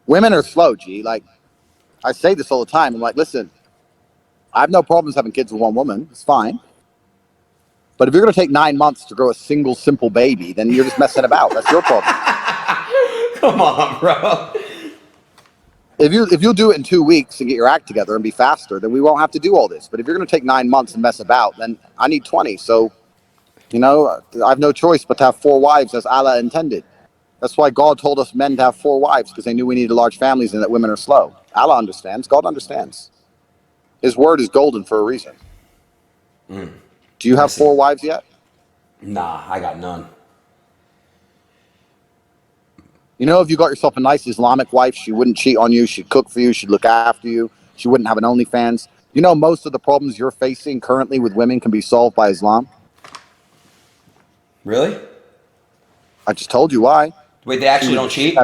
Women are slow, G. Like, I say this all the time. I'm like, listen, I have no problems having kids with one woman. It's fine. But if you're going to take 9 months to grow a single, simple baby, then you're just messing about. That's your problem. Come on, bro. If you'll do it in 2 weeks and get your act together and be faster, then we won't have to do all this. But if you're going to take 9 months and mess about, then I need 20. So, I have no choice but to have 4 wives as Allah intended. That's why God told us men to have 4 wives, because they knew we needed large families and that women are slow. Allah understands. God understands. His word is golden for a reason. Do you have 4 wives yet? Nah, I got none. If you got yourself a nice Islamic wife, she wouldn't cheat on you. She'd cook for you. She'd look after you. She wouldn't have an OnlyFans. Most of the problems you're facing currently with women can be solved by Islam. Really? I just told you why. Wait, they actually don't cheat?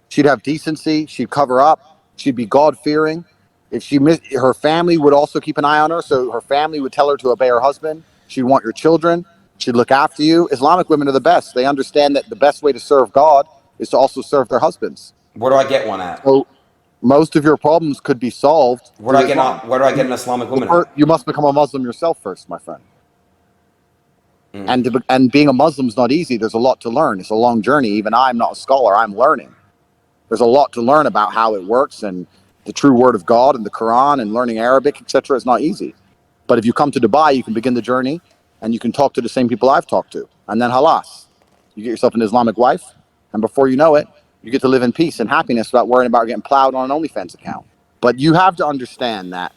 She'd have decency. She'd cover up. She'd be God-fearing. If her family would also keep an eye on her, so her family would tell her to obey her husband. She'd want your children. She'd look after you. Islamic women are the best. They understand that the best way to serve God is to also serve their husbands. Where do I get one at? So most of your problems could be solved. Where do I get an Islamic woman at? You must become a Muslim yourself first, my friend. And being a Muslim is not easy. There's a lot to learn. It's a long journey. Even I'm not a scholar. I'm learning. There's a lot to learn about how it works and the true word of God and the Quran and learning Arabic, etc. is not easy. But if you come to Dubai, you can begin the journey and you can talk to the same people I've talked to. And then halas, you get yourself an Islamic wife. And before you know it, you get to live in peace and happiness without worrying about getting plowed on an OnlyFans account. But you have to understand that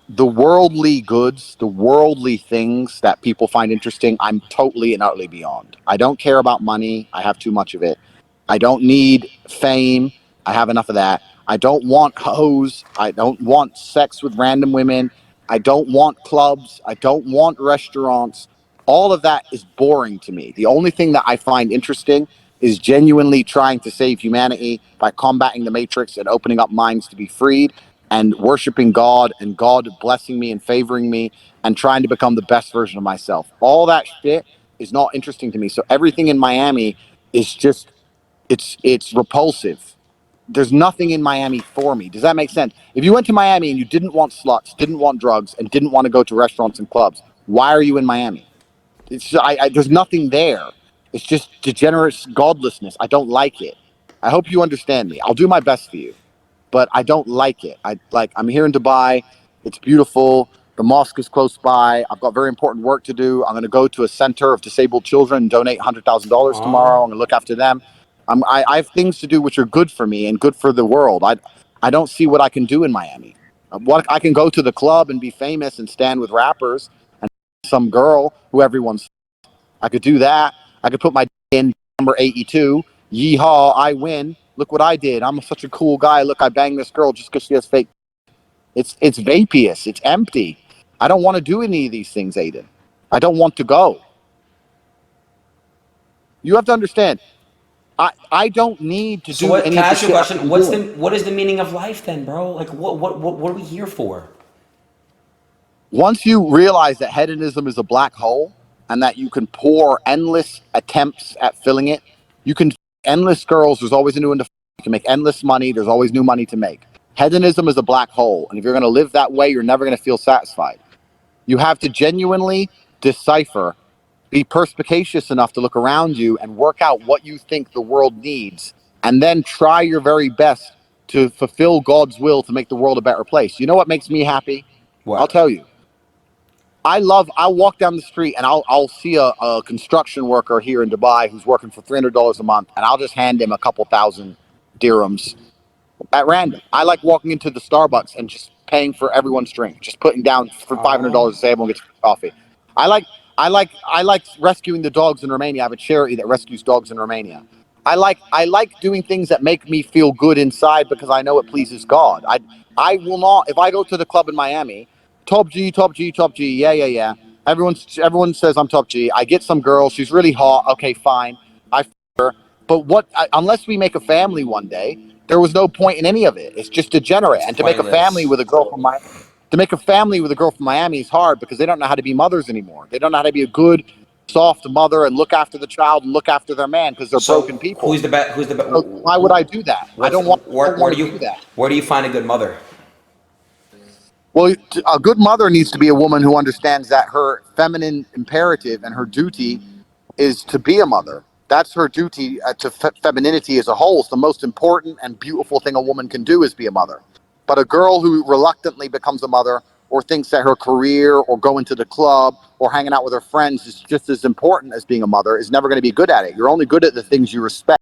the worldly goods, the worldly things that people find interesting, I'm totally and utterly beyond. I don't care about money. I have too much of it. I don't need fame. I have enough of that. I don't want hoes. I don't want sex with random women. I don't want clubs. I don't want restaurants. All of that is boring to me. The only thing that I find interesting is genuinely trying to save humanity by combating the matrix and opening up minds to be freed and worshiping God and God blessing me and favoring me and trying to become the best version of myself. All that shit is not interesting to me. So everything in Miami is just, it's repulsive. There's nothing in Miami for me. Does that make sense? If you went to Miami and you didn't want sluts, didn't want drugs, and didn't want to go to restaurants and clubs, why are you in Miami? There's nothing there. It's just degenerate godlessness. I don't like it. I hope you understand me. I'll do my best for you, but I don't like it. I'm here in Dubai. It's beautiful. The mosque is close by. I've got very important work to do. I'm going to go to a center of disabled children and donate $100,000 tomorrow. I'm going to look after them. I have things to do which are good for me and good for the world. I don't see what I can do in Miami. What I can go to the club and be famous and stand with rappers and some girl who everyone's. I could do that. I could put my in number 82. Yeehaw! I win. Look what I did. I'm such a cool guy. Look, I banged this girl just because she has fake. It's vapious. It's empty. I don't want to do any of these things, Adin. I don't want to go. You have to understand. I don't need to do any can of I the ask you a shit. question? What is the meaning of life then, bro? Like what are we here for? Once you realize that hedonism is a black hole and that you can pour endless attempts at filling it, you can endless girls. There's always a new one to. You can make endless money. There's always new money to make. Hedonism is a black hole, and if you're going to live that way, you're never going to feel satisfied. You have to genuinely decipher. Be perspicacious enough to look around you and work out what you think the world needs, and then try your very best to fulfill God's will to make the world a better place. You know what makes me happy? What? I'll tell you. I'll walk down the street and I'll see a construction worker here in Dubai who's working for $300 a month, and I'll just hand him a couple thousand dirhams at random. I like walking into the Starbucks and just paying for everyone's drink, just putting down for $500 to say everyone gets coffee. I like rescuing the dogs in Romania. I have a charity that rescues dogs in Romania. I like doing things that make me feel good inside because I know it pleases God. I will not, if I go to the club in Miami, top G, top G, top G, yeah. Everyone says I'm top G. I get some girl, she's really hot. Okay, fine. I f her. But unless we make a family one day, there was no point in any of it. It's just degenerate. And to make a family with a girl from Miami is hard because they don't know how to be mothers anymore. They don't know how to be a good soft mother and look after the child and look after their man because they're So broken people. who's the best? Who's the best? So why would I do that? I What's don't want to do that. where do you find a good mother? Well, a good mother needs to be a woman who understands that her feminine imperative and her duty is to be a mother. That's her duty to femininity as a whole. It's the most important and beautiful thing a woman can do is be a mother. But a girl who reluctantly becomes a mother or thinks that her career or going to the club or hanging out with her friends is just as important as being a mother is never going to be good at it. You're only good at the things you respect.